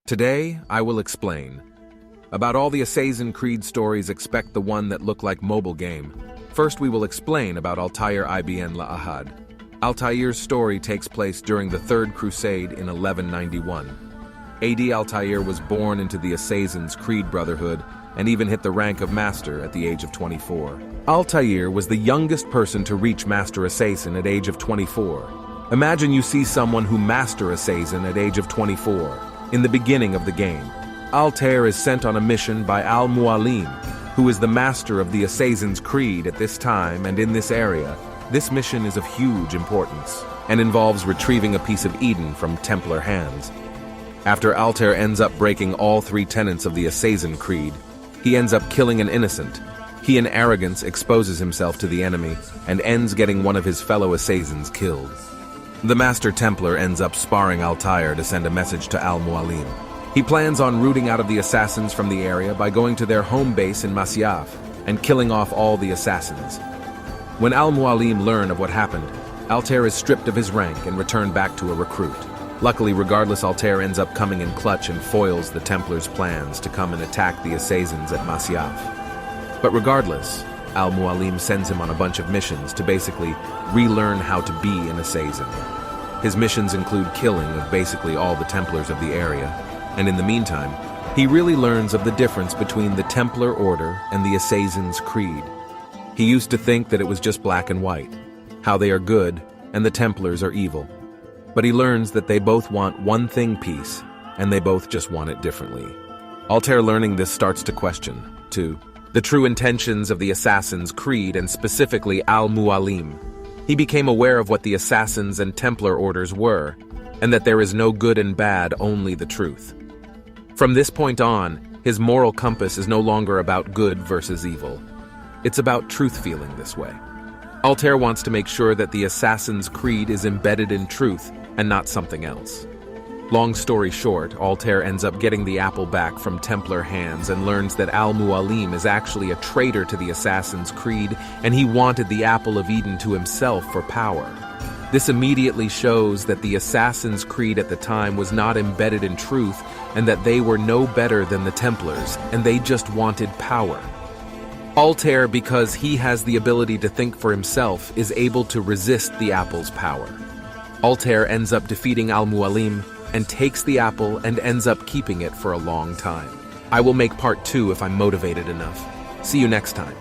Today, I will explain. About all the Assasin Creed stories, expect the one that look like mobile game. First, we will explain about Altair ibn Ahad. Altair's story takes place during the Third Crusade in 1191. AD Altair was born into the Assassin's Creed Brotherhood and even hit the rank of Master at the age of 24. Altair was the youngest person to reach Master Assassin at age of 24. Imagine you see someone who Master Assassin at age of 24. In the beginning of the game, Altair is sent on a mission by Al-Mualim, who is the master of the Assassin's Creed at this time and in this area. This mission is of huge importance and involves retrieving a piece of Eden from Templar hands. After Altair ends up breaking all three tenets of the Assassin's Creed, he ends up killing an innocent. He in arrogance exposes himself to the enemy and ends getting one of his fellow assassins killed. The Master Templar ends up sparring Altair to send a message to Al-Mualim. He plans on rooting out of the assassins from the area by going to their home base in Masyaf and killing off all the assassins. When Al-Mualim learn of what happened, Altair is stripped of his rank and returned back to a recruit. Luckily, regardless, Altair ends up coming in clutch and foils the Templars' plans to come and attack the assassins at Masyaf. But regardless, Al-Mualim sends him on a bunch of missions to basically relearn how to be an assassin. His missions include killing of basically all the Templars of the area, and in the meantime, he really learns of the difference between the Templar Order and the Assassin's Creed. He used to think that it was just black and white, how they are good and the Templars are evil. But he learns that they both want one thing, peace, and they both just want it differently. Altair learning this starts to question, too, the true intentions of the Assassin's Creed and specifically Al-Mualim. He became aware of what the Assassins and Templar orders were, and that there is no good and bad, only the truth. From this point on, his moral compass is no longer about good versus evil. It's about truth feeling this way. Altair wants to make sure that the Assassin's Creed is embedded in truth and not something else. Long story short, Altair ends up getting the apple back from Templar hands and learns that Al-Mualim is actually a traitor to the Assassin's Creed, and he wanted the Apple of Eden to himself for power. This immediately shows that the Assassin's Creed at the time was not embedded in truth and that they were no better than the Templars, and they just wanted power. Altair, because he has the ability to think for himself, is able to resist the apple's power. Altair ends up defeating Al-Mualim and takes the apple and ends up keeping it for a long time. I will make part 2 if I'm motivated enough. See you next time.